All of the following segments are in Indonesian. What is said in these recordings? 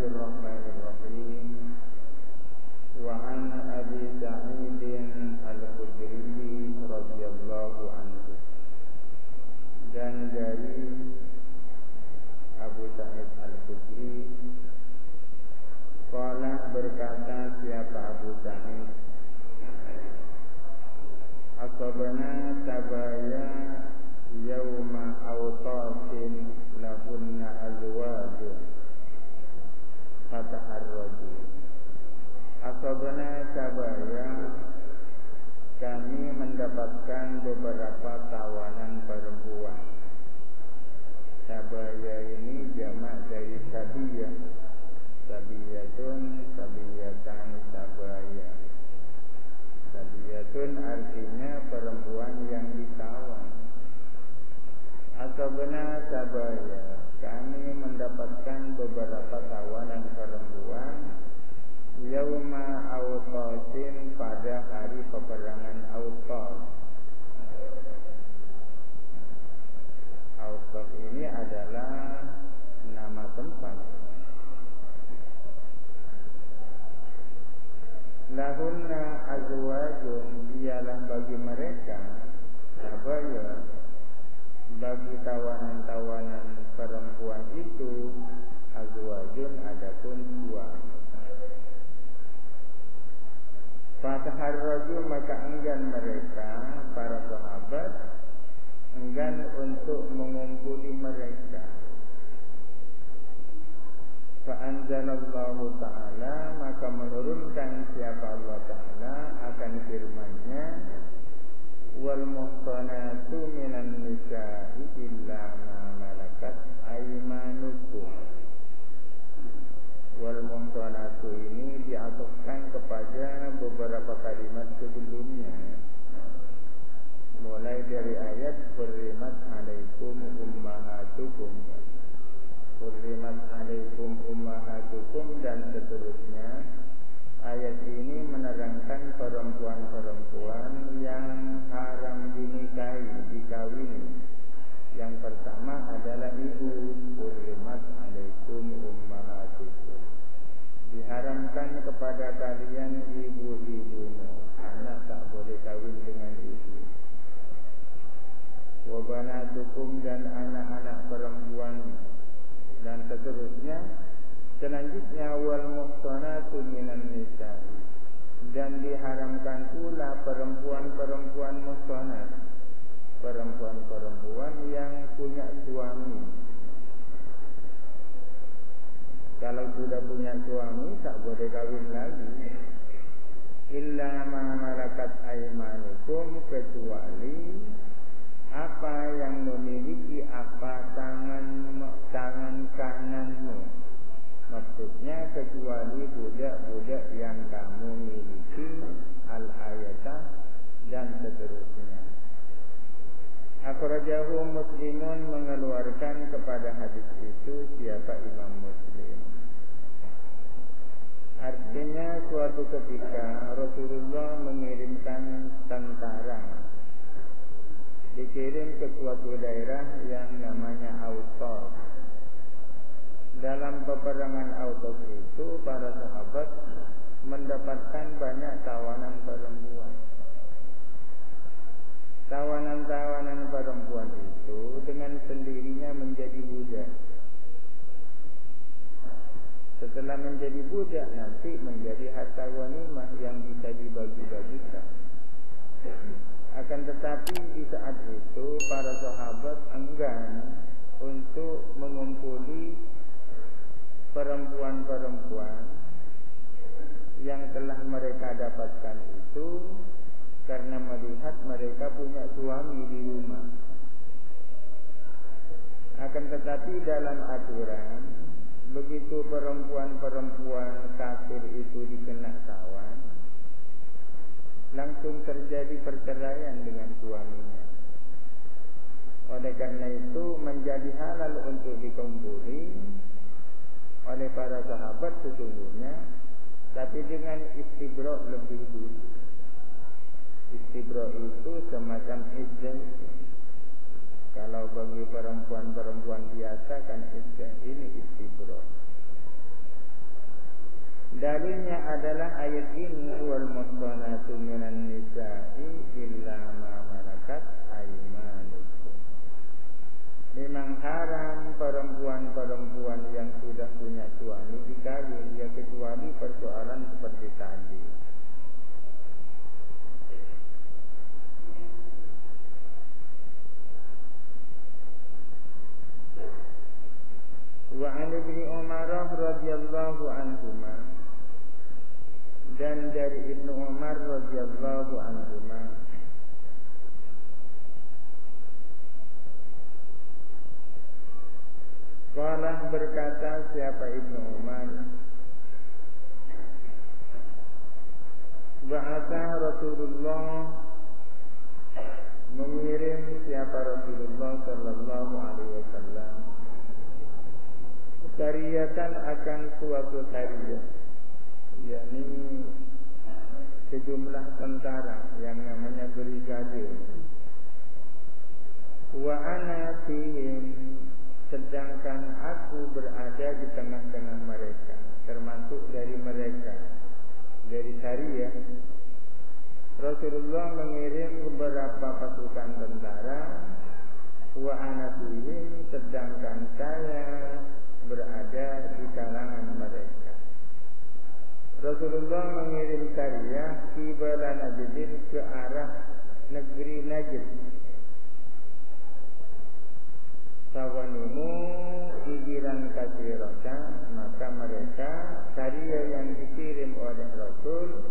Bismillahirrahmanirrahim. Wa an Abi Sa'id Al-Khudri radhiyallahu anhu. Dan dari Abu Sa'id Al-Khudri qala berkata siapa Abu Sa'id, asabana sabaya yauma awtasin lahunna azwajun fataharraju. Asabana sabaya, kami mendapatkan beberapa tawanan perempuan. Sabaya ini jamak dari sabiyah. Sabiyatun, sabiyatan, sabaya. Sabiyatun artinya perempuan yang ditawan. Asabana sabaya, kami mendapatkan beberapa tawanan perempuan yauma Awtasin, pada hari peperangan Awtas. Awtas ini adalah nama tempat. Lahunna azwajun, ialah bagi mereka sabaya, bagi tawanan-tawanan perempuan itu azwajun, adapun suami. Fataharraju, maka enggan mereka, para sahabat enggan untuk mengumpuli mereka. Fa'anzalallahu ta'ala, maka menurunkan siapa Allah ta'ala akan firman-Nya, wal muhsanatu minan nisa'i illa ma malakat aymanukum. Wal muhsanatu ini diatofkan kepada beberapa kalimat sebelumnya, mulai dari ayat hurrimat alaikum ummahatukum, hurrimat alaikum ummahatukum, dan seterusnya. Ayat ini menerangkan perempuan-perempuan yang haram dinikahi, dikawini. Yang pertama adalah ibu, hurrimat alaikum ummahatukum, diharamkan kepada kalian ibu-ibumu, anak tak boleh kawin dengan ibu. Wa banatukum, dan anak-anak perempuan, dan seterusnya. Selanjutnya wal muhsanatu minan nisa'i, dan diharamkan pula perempuan-perempuan muhsanat, perempuan-perempuan yang punya suami. Kalau sudah punya suami tak boleh kawin lagi. Illa ma malakat aymanukum, kecuali apa yang memiliki apa tangan kananmu. Maksudnya kecuali budak-budak yang kamu miliki, al-ayatah, dan seterusnya. Akhrajahu Muslimun, mengeluarkan kepada hadis itu siapa Imam Muslim. Artinya suatu ketika Rasulullah mengirimkan tentara, dikirim ke suatu daerah yang namanya Awtas. Dalam peperangan Awtas itu para sahabat mendapatkan banyak tawanan perempuan. Tawanan-tawanan perempuan itu dengan sendirinya menjadi budak. Setelah menjadi budak, nanti menjadi harta ghanimah yang bisa dibagi-bagikan. Akan tetapi di saat itu para sahabat enggan untuk mengumpuli perempuan-perempuan yang telah mereka dapatkan itu, karena melihat mereka punya suami di rumah. Akan tetapi dalam aturan, begitu perempuan-perempuan kafir itu dikena tawan, langsung terjadi perceraian dengan suaminya. Oleh karena itu menjadi halal untuk dikumpuli oleh para sahabat sesungguhnya, tapi dengan istibra lebih dulu. Istibra itu semacam iddah. Kalau bagi perempuan-perempuan biasa kan iddah, ini istibra. Dalilnya adalah ayat ini, wal muhsanatu minan nisa'i illa ma malakat aymanukum. Memang haram perempuan-perempuan yang sudah punya suami dikawin, ya kecuali persoalan seperti tadi. Wa 'an Ibnu Umar radhiyallahu anhuma, dan dari Ibnu Umar radhiyallahu anhuma, qala berkata siapa Ibnu Umar, ba'atha Rasulullah, mengirim siapa Rasulullah sallallahu alaihi wasallam, syariatan akan suatu syariat, yakni sejumlah tentara yang namanya brigadir. Wa ana fihim, sedangkan aku berada di tengah-tengah mereka, termasuk dari mereka, dari syariah. Rasulullah mengirim beberapa pasukan tentara. Wa ana fihim, sedangkan saya berada di kalangan mereka. Rasulullah mengirim syariah qibala Najd, ke arah negeri Najd. Sawanimu ijiran katsiratan, maka mereka syariah yang dikirim oleh Rasul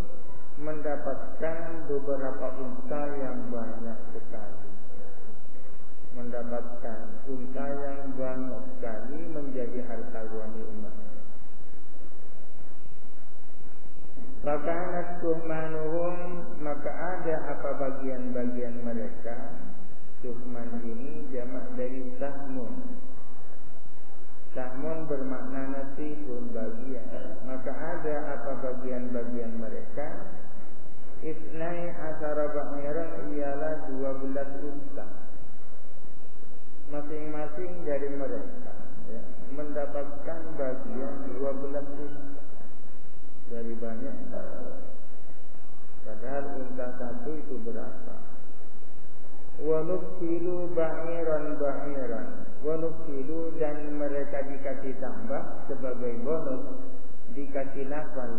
mendapatkan beberapa unta yang banyak sekali. Mendapatkan unta yang banyak sekali menjadi harta ghanimah. Fakanat tuhmanuhum, maka ada apa bagian-bagian mereka. Tuhman ini jamak dari sahmun. Sahmun bermakna nasibun, bagian. Maka ada apa bagian-bagian mereka. Isnai asara ba'iran, ialah 12 unta. Masing-masing dari mereka mendapatkan bagian 12 unta dari banyak. Padahal unta satu itu berapa? Wa nukilu ba'iran, wa nukilu, dan mereka dikasih tambah sebagai bonus, dikasih nafal.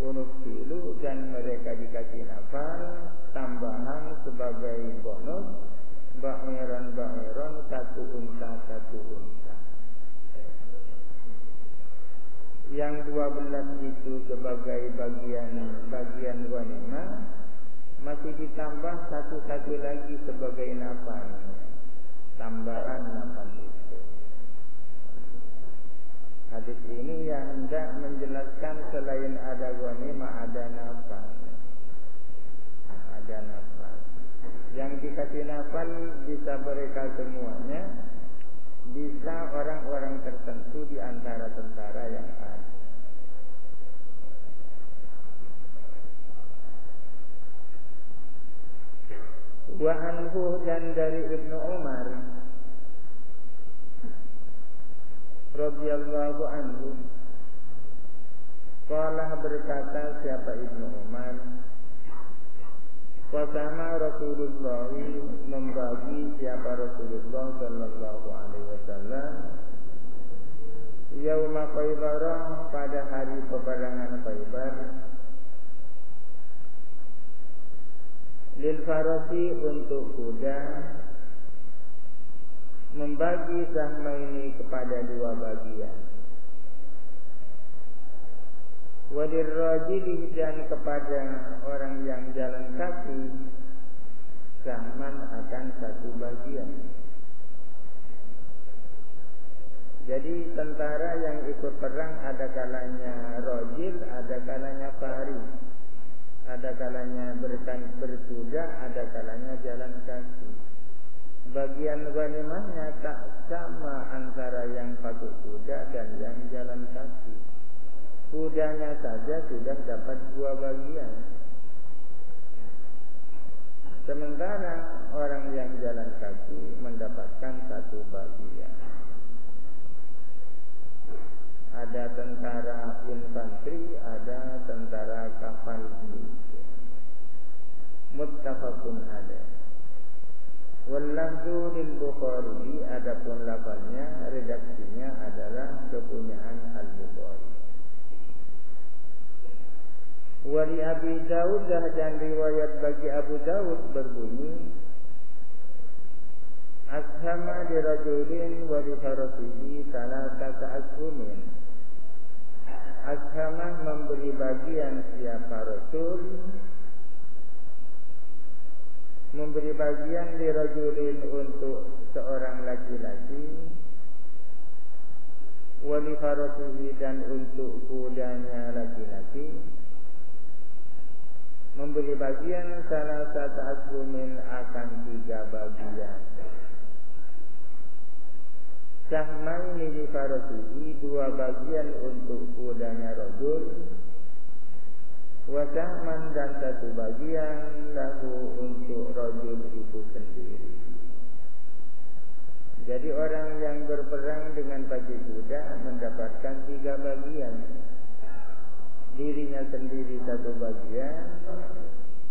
Wa nukilu, dan mereka dikasih nafal tambahan sebagai bonus. Ba'iran, satu unta. Yang 12 itu sebagai bagian ghanimah, masih ditambah satu lagi sebagai nafal, tambahan nafal itu. Hadis ini yang hendak menjelaskan selain ada ghanimah ada nafal. Ada nafal. Yang dikasih nafal bisa mereka semuanya, bisa orang-orang tertentu di antara tentara yang ada. Wa anhu, dan dari Ibnu Umar radhiyallahu anhu, qala berkata siapa Ibnu Umar, qasama Rasulullah, membagi siapa Rasulullah sallallahu alaihi wasallam, yauma Khaybar, pada hari peperangan Khaybar, lil farasi, untuk kuda, membagi sahma ini kepada 2 bagian. Wadir rajili, dan kepada orang yang jalan kaki, sahman akan 1 bagian. Jadi tentara yang ikut perang ada kalanya rajil, ada kalanya fari, ada kalanya berkuda, ada kalanya jalan kaki. Bagian ghanimahnya tak sama antara yang pakai kuda dan yang jalan kaki. Kudanya saja sudah dapat 2 bagian, sementara orang yang jalan kaki mendapatkan 1 bagian. Ada tentara infanteri infanteri, ada tentara kapal. Muttafaqun alaih. Wallafzu lil Bukhari, adapun lafaznya, redaksinya adalah kepunyaan Al-Bukhari. Wali Abi Daud, dan riwayat bagi Abu Daud berbunyi, ashama li rajulin wa li farasihi salasata ashhumin. Ashama memberi bagian siapa Rasul, memberi bagian li rajulin untuk seorang laki-laki, wa li farasihi dan untuk kudanya laki-laki, memberi bagian salah satu asbumin akan 3 bagian. Sahmaini li farasihi, 2 bagian untuk kudanya rajul, wa sahman dan 1 bagian lahu untuk rajul itu sendiri. Jadi orang yang berperang dengan pakai kuda mendapatkan 3 bagian. Dirinya sendiri 1 bagian,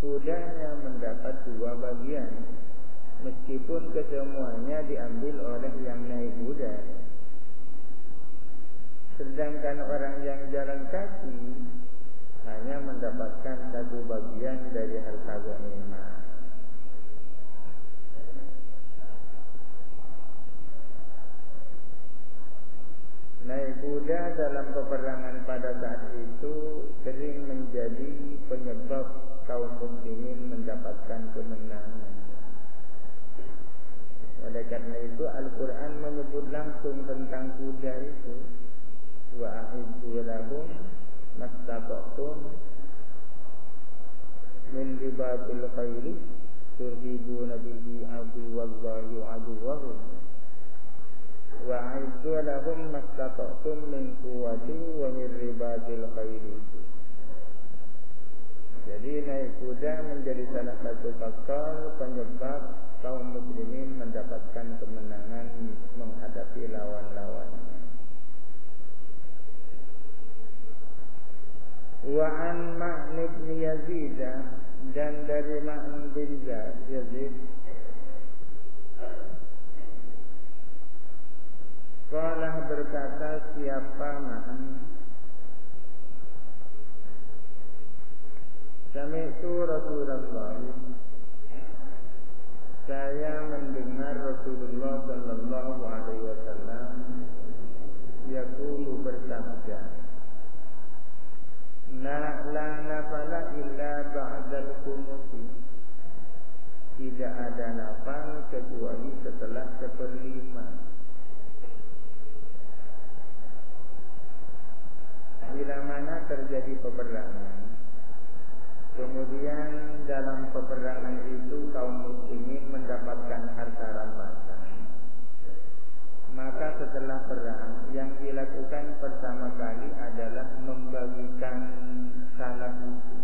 kudanya mendapat 2 bagian, meskipun kesemuanya diambil oleh yang naik kuda. Sedangkan orang yang jalan kaki hanya mendapatkan 1 bagian dari harta ghanimah. Naik kuda dalam peperangan pada saat itu sering menjadi penyebab kaum muslimin mendapatkan kemenangan. Oleh karena itu Al-Quran menyebut langsung tentang kuda itu. Wa a'iddu lahum mastata'tum min ribatil khairi turhibuna bihi aduwallahi aduwahum. Wa'iddu lahum mastata'tum min quwwati wa min ribatil khairi. Jadi naik kuda menjadi salah satu faktor penyebab kaum muslimin mendapatkan kemenangan menghadapi lawan-lawannya. Wa an Ma'n bin Yazid, dan dari Ma'n bin Yazid, Qalah berkata siapa Ma'n, sami'tu Rasulullah, saya mendengar Rasulullah sallallahu alaihi wasallam yaqulu bersabda, la nafala illa ba'dal khumusi, tidak ada nafal kecuali setelah 1/5. Bila mana terjadi peperangan, kemudian dalam peperangan itu kaum muslimin mendapatkan harta rampasan, maka setelah perang yang dilakukan pertama kali adalah membagikan salaf itu.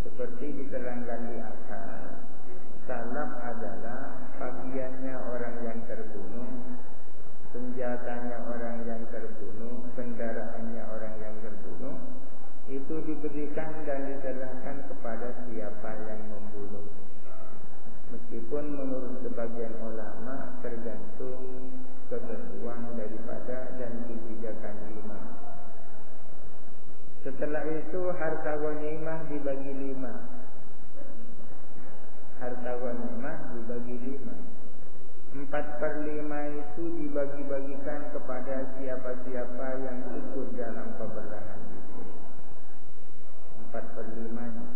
Seperti diterangkan di atas, salaf adalah bagiannya orang yang terbunuh, senjatanya orang yang terbunuh, kendaraannya orang yang terbunuh, itu diberikan dan diserahkan kepada siapa yang membunuh. Meskipun menurut sebagian ulama tergantung ketentuan daripada dan kebijakan imam. Setelah itu harta ghanimah dibagi 5. Harta ghanimah dibagi 5. 4/5 itu dibagi-bagikan kepada siapa-siapa yang ikut dalam peperangan itu. 4/5-nya.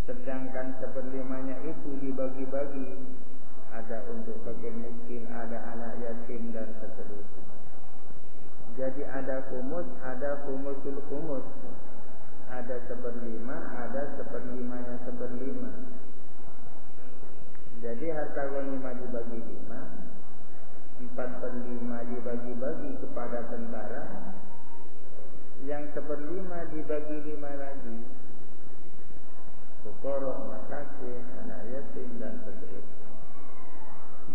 Sedangkan 1/5-nya itu dibagi-bagi, ada untuk fakir miskin, ada anak yatim dan seterusnya. Jadi ada khumus, ada khumusul khumus, ada 1/5, ada 1/5-nya 1/5. Jadi harta ghanimah dibagi 5, 4/5 dibagi-bagi kepada tentara, yang 1/5 dibagi 5 lagi, fuqara, masakin, anak yatim dan seterusnya.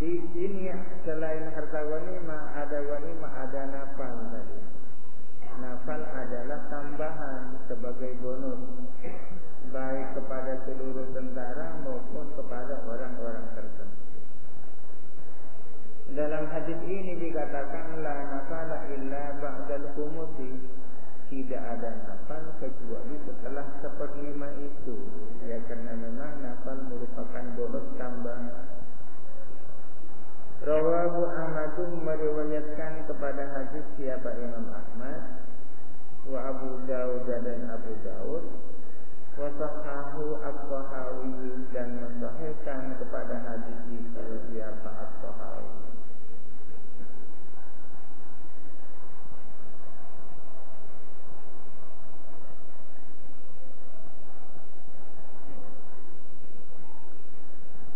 Di sini selain harta ghanimah, ada nafal tadi. Nafal adalah tambahan ada nafal kecuali setelah 1/5 itu. Ya karena memang nafal merupakan bonus tambahan. Rawahu Ahmadun meriwayatkan kepada hadis siapa Imam Ahmad, wa Abu Dawud dan Abu Dawud, wa sahahu At-Tahawi dan mensahihkan kepada hadis itu siapa At-Tahawi.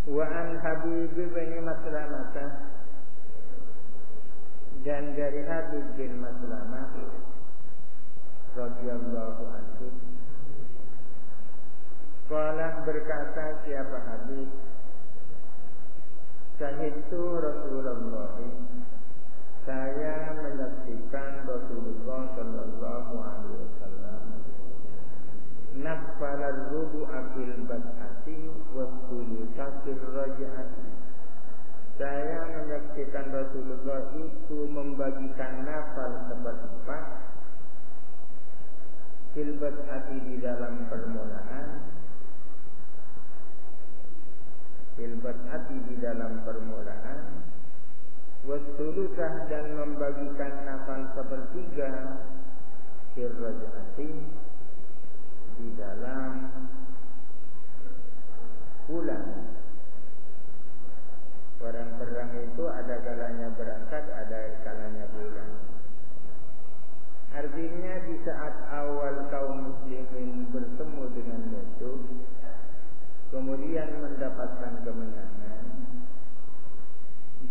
Wa an Habib bin Maslamah dan dari Habib bin Maslamah radhiyallahu anhu qala berkata siapa Habib, syahidtu Rasulullah, saya menyaksikan Rasulullah sallallahu alaihi wasallam nafal ar-rubu'a fil bad'ati wa thulutsafir raj'ati. Saya menyaksikan Rasulullah itu membagikan nafal 1/4 fil bad'ati di dalam permulaan, fil bad'ati di dalam permulaan, wa thulutsah dan membagikan nafal 1/3 fil raj'ati di dalam pulang. Orang perang itu ada kalanya berangkat, ada kalanya pulang. Artinya di saat awal kaum muslimin bertemu dengan musuh, kemudian mendapatkan kemenangan,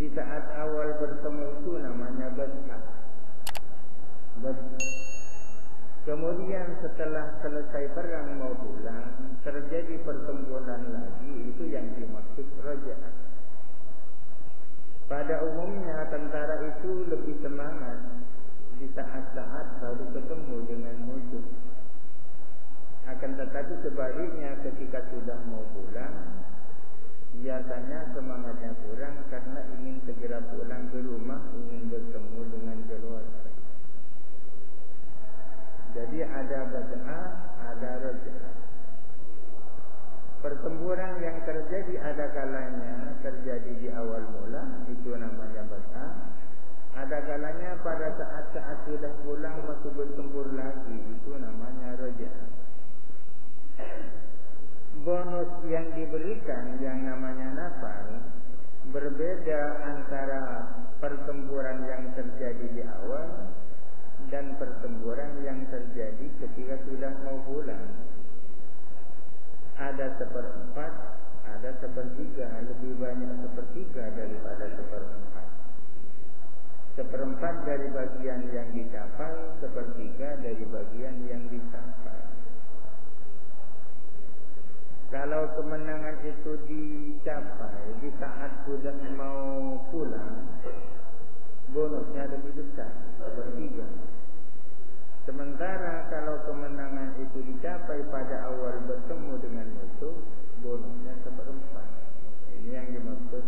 di saat awal bertemu itu namanya bad'ah. Kemudian setelah selesai perang mau pulang, terjadi pertempuran lagi, itu yang dimaksud raja'ah. Pada umumnya tentara itu lebih semangat di saat-saat baru ketemu dengan musuh. Akan tetapi sebaliknya ketika sudah mau pulang, biasanya semangatnya kurang karena ingin segera pulang ke rumah, ingin bertemu dengan keluarga. Jadi ada bad'ah, ada raja'ah. Pertempuran yang terjadi ada kalanya terjadi di awal mula, itu namanya bad'ah. Ada kalanya pada saat-saat sudah pulang masih bertempur lagi, itu namanya raja'ah. Bonus yang diberikan yang namanya nafal berbeda antara pertempuran yang terjadi di awal dan pertempuran yang terjadi ketika sudah mau pulang. Ada 1/4, ada 1/3, lebih banyak 1/3 daripada 1/4. 1/4 dari bagian yang dicapai, 1/3 dari bagian yang dicapai. Kalau kemenangan itu dicapai di saat sudah mau pulang, bonusnya lebih besar, 1/3. Sementara kalau kemenangan itu dicapai pada awal bertemu dengan musuh, bonusnya 1/4. Ini yang dimaksud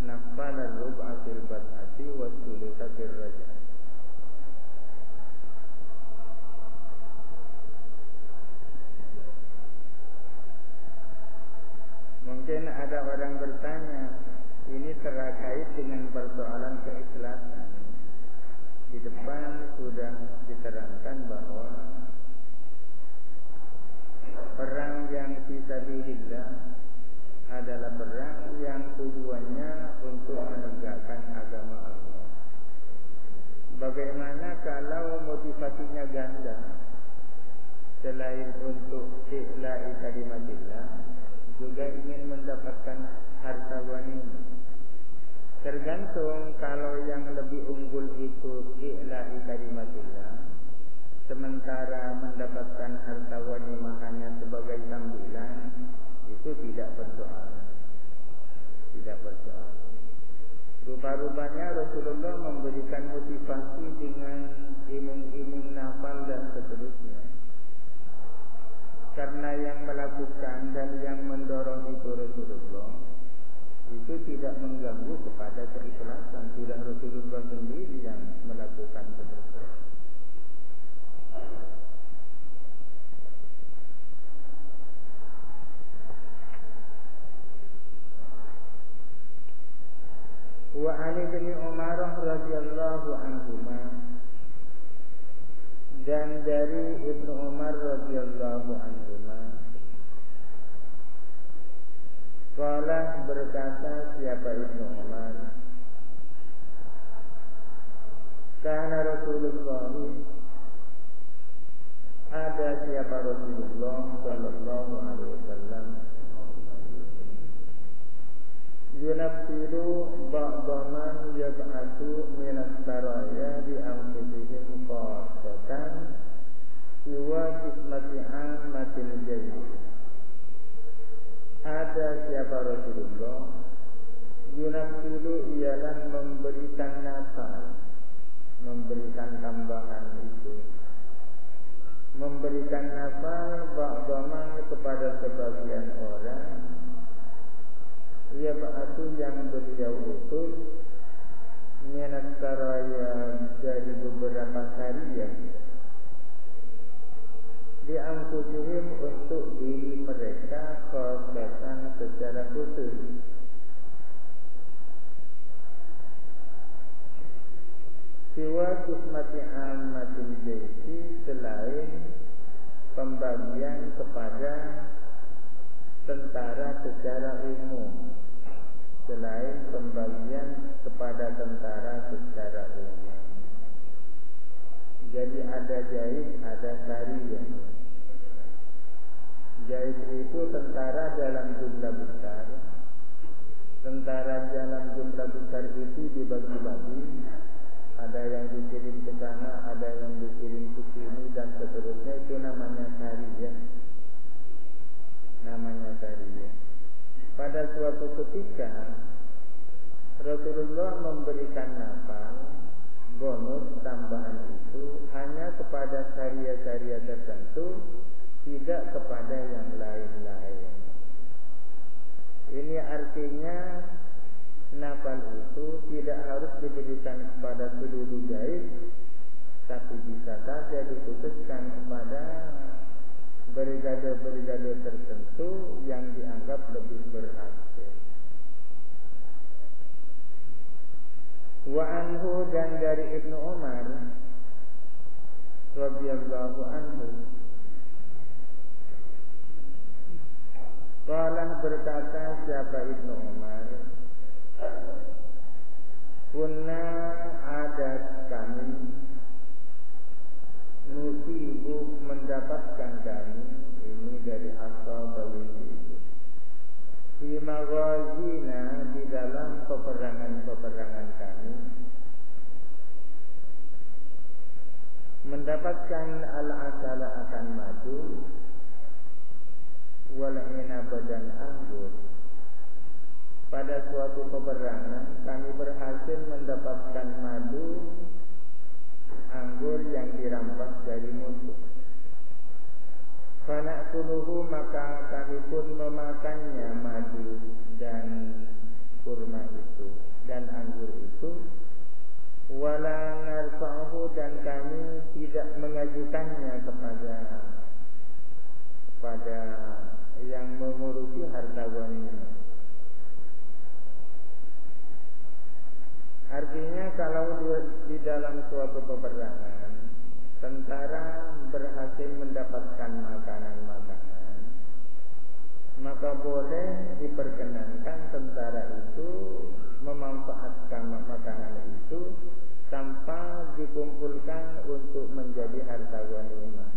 nafal ar-rubu'a fil bad'ati wa thulutsafir raj'ah. Mungkin ada orang bertanya, ini terkait dengan persoalan keikhlasan. Di depan sudah diterangkan bahwa perang yang fisabilillah adalah perang yang tujuannya untuk menegakkan agama Allah. Bagaimana kalau motivasinya ganda, selain untuk i'la'i kalimatillah, juga ingin mendapatkan harta ghanimah? Tergantung, kalau yang lebih unggul itu i'la'i kalimatillah, sementara mendapatkan harta ghanimah hanya sebagai sambilan, itu tidak bersoal. Tidak bersoal. Rupa-rupanya Rasulullah memberikan motivasi dengan iming-iming nafal dan seterusnya. Karena yang melakukan dan yang mendorong itu Rasulullah, itu tidak mengganggu kepada keikhlasan. Sudah Rasulullah sendiri yang melakukan seperti itu. Wa Ali bin Umar radhiyallahu anhuma, dan dari Ibnu Umar radhiyallahu anhuma, qala berkata siapa Ibnu Umar, kana Rasulullah, ada siapa Rasulullah sallallahu alaihi wasallam, yunaffiru ba'da man yab'atsu min as-saraya bi anfusihim qasatan siwa kismati ammatil jayy. Ada siapa Rasulullah, yunaffiru ialah memberikan nafas, memberikan tambahan itu, memberikan nafas ba'da man kepada sebagian orang, ia ba'atu yang beliau utus minat saraya dari beberapa sariyah diangkutihim untuk diri mereka khasatan secara khusus. Siwa kismati ammatil jaisi, selain pembagian kepada tentara secara umum, selain pembagian kepada tentara secara umum. Jadi ada jais, ada sariyah. Jais itu tentara dalam jumlah besar. Tentara dalam jumlah besar itu dibagi-bagi. Ada yang dikirim ke sana, ada yang dikirim ke sini, dan seterusnya. Itu namanya sariyah. Namanya sariyah. Pada suatu ketika Rasulullah memberikan nafal, bonus tambahan itu hanya kepada syariah-syariah tertentu, tidak kepada yang lain-lain. Ini artinya nafal itu tidak harus diberikan kepada seluruh jais, tapi bisa saja dikhususkan kepada brigade-brigade tertentu yang dianggap lebih berhasil. Wa anhu, dan dari Ibnu Umar radhiyallahu anhu, qala berkata siapa Ibnu Umar, kunna adat kami, nusibu mendapatkan kami, ini dari asal bagi di maghazina, di dalam peperangan-peperangan kami, mendapatkan al-asala akan madu, wal inab dan anggur. Pada suatu peperangan kami berhasil mendapatkan madu, anggur yang dirampas dari musuh. Fana'kuluhu, maka kami pun memakannya, madu dan kurma itu dan anggur itu. Wala narfa'uhu, dan kami tidak mengajukannya kepada yang mengurusi harta ghanimah. Artinya kalau di dalam suatu peperangan tentara berhasil mendapatkan makanan-makanan, maka boleh diperkenankan tentara itu memanfaatkan makanan itu tanpa dikumpulkan untuk menjadi harta ghanimah.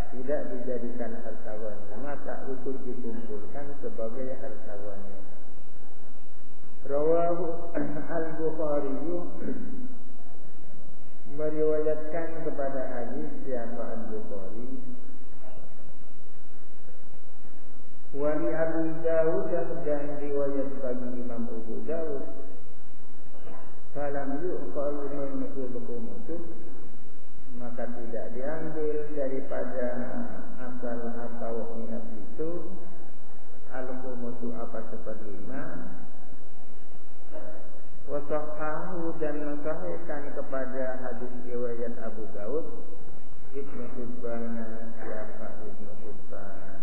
Tidak dijadikan harta ghanimah, tak ikut dikumpulkan sebagai harta ghanimah. Rawahu al-Bukhari, meriwayatkan kepada hadis siapa al-Bukhari. Wali Abu Dawud, dan riwayat bagi Imam Abu Dawud, falam yu'qal minhu al-khumusu, maka tidak diambil daripada asal atau minat itu al-khumusu apa seperlima. Wasahahu, dan mensahihkan kepada hadis riwayat Abu Dawud Ibnu Hibban, siapa Ibnu Hibban.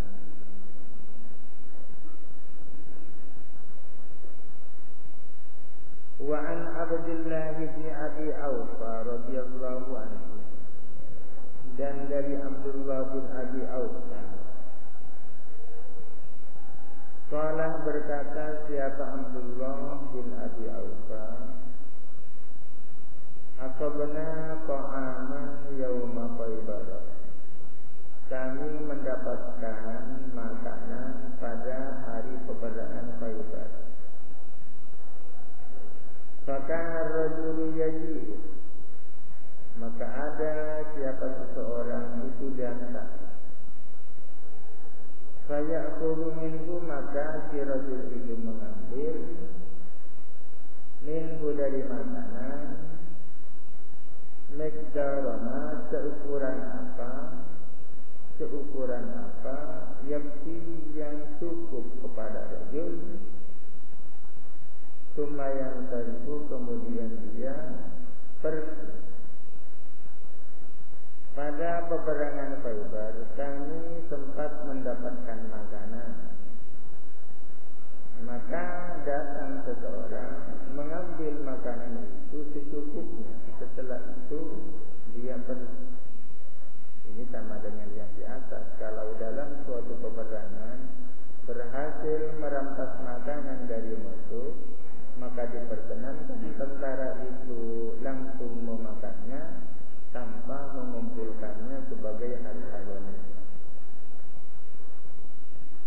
Wa an Abdullah bin Abi Aufa radhiyallahu anhu, dan dari Abdullah bin Abi Aufa qala berkata siapa Abdullah bin Abi Aufa, aqabna ta'aman yauma Khaibar, kami mendapatkan makanan pada hari peperangan Khaibar. Fakana rajulu yaji'u, maka ada siapa seseorang itu datang. Faya'khudhu minhu, maka si rajul itu mengambil minhu dari makanan, miqdarama, seukuran apa yakfi yang cukup kepada rajul. Sumayan tarifu, kemudian dia pergi. Pada peperangan Khaibar kami sempat mendapatkan makanan. Maka datang seseorang mengambil makanan itu secukupnya. Setelah itu dia pergi. Ini sama dengan yang di atas. Kalau dalam suatu peperangan berhasil merampas makanan dari musuh, maka diperkenankan tentara itu langsung memakannya tanpa mengumpulkannya sebagai harta ghanimah.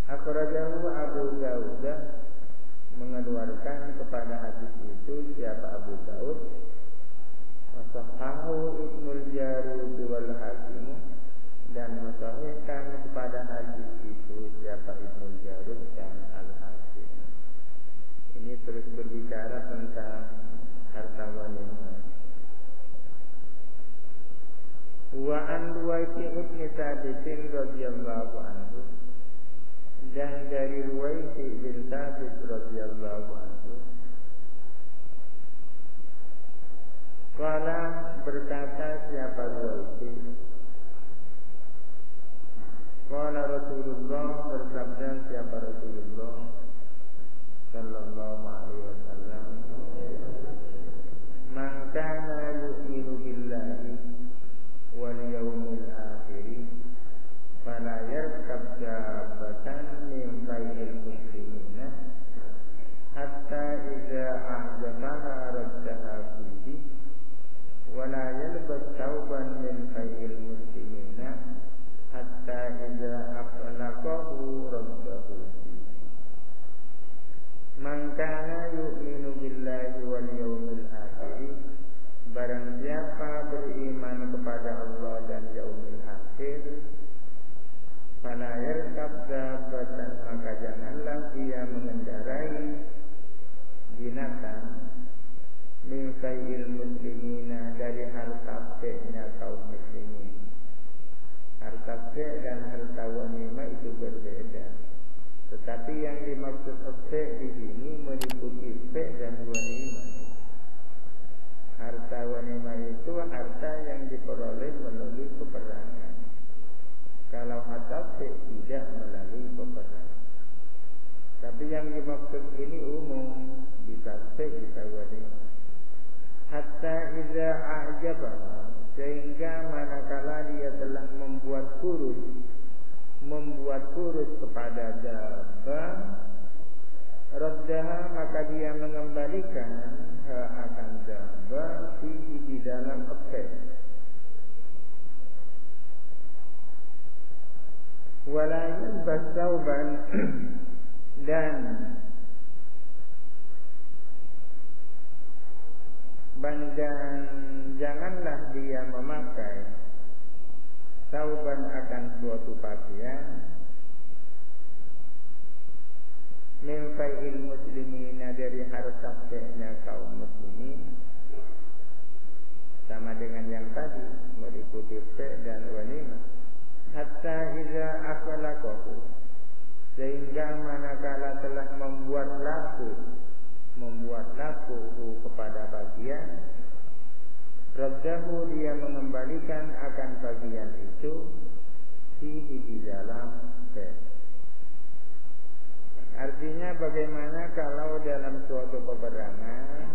Akhrajahu Abu Dawud, mengeluarkan kepada hadis itu siapa Abu Daud, wasahahu Ibnul Jarud wal Hakim, dan mensahihkan kepada hadis itu siapa Ibnul Jarud dan Al-Hakim. Ini terus berbicara tentang harta ghanimah. Wa an Ruwaiti ibn Thabit radhiyallahu anhu, dan dari Ruwaiti bin Thabit radhiyallahu anhu, qala berkata siapa Ruwaiti, qala Rasulullah, bersabda siapa Rasulullah sallallahu alaihi wasallam, man kana yu'minu billahi wal yawmil akhir fala yarkab dabbatan min khayil muslimina hatta idza ahdathaha raddaha fihi wala yalbas thawban min khayil muslimina hatta idza aflaqahu raddahu fihi. Man kana yu'minu billahi wal yawmil akhir, barang siapa beriman kepada Allah dan yaumil akhir, fala yarkab dabbatan, maka janganlah dia mengendarai binatang min khayil muslimina, dari harta seknya kaum muslimin. Harta sek dan harta ghanimah itu berbeda. Tetapi yang dimaksud sek di sini meliputi sek dan ghanimah. Harta ghanimah itu harta yang diperoleh melalui peperangan. Kalau harta sek tidak melalui peperangan. Tapi yang dimaksud ini umum, bisa sek, bisa ghanimah. Hatta idza a'jabah, sehingga manakala dia telah membuat kurus kepada dabbah, raddaha, maka dia mengembalikan akan dabbah di dalam efek. Wala yalbas thawban, dan janganlah dia memakai thawban akan suatu pakaian min fai'il muslimina, dari harta seknya kaum muslimin, sama dengan yang tadi meliputi sek dan ghanimah. Hatta idza akhlaqahu, sehingga manakala telah membuat laku kepada bagian, raddahu, dia mengembalikan akan bagian itu di dalam sek. Artinya bagaimana kalau dalam suatu peperangan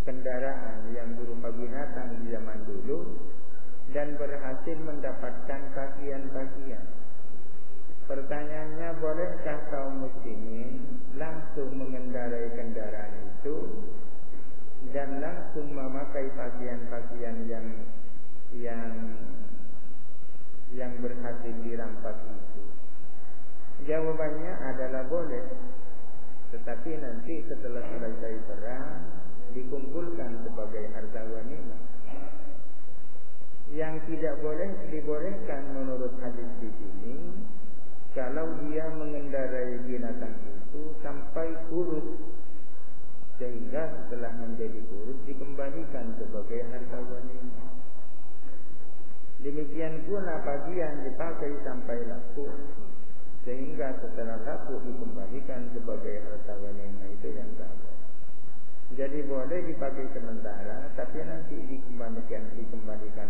kendaraan yang berupa binatang di zaman dulu dan berhasil mendapatkan pakaian-pakaian. Pertanyaannya, bolehkah kaum muslimin langsung mengendarai kendaraan itu dan langsung memakai pakaian-pakaian yang berhasil dirampas itu? Jawabannya adalah boleh, tetapi nanti setelah selesai perang dikumpulkan sebagai harta ghanimah. Yang tidak boleh dibolehkan menurut hadis di sini, kalau dia mengendarai binatang itu sampai kurus, sehingga setelah menjadi kurus dikembalikan sebagai harta ghanimah. Demikian pula pagi yang dipakai sampai laku, sehingga setelah laku dikembalikan sebagai harta ghanimah, itu yang tak boleh. Jadi boleh dipakai sementara, tapi nanti dikembalikan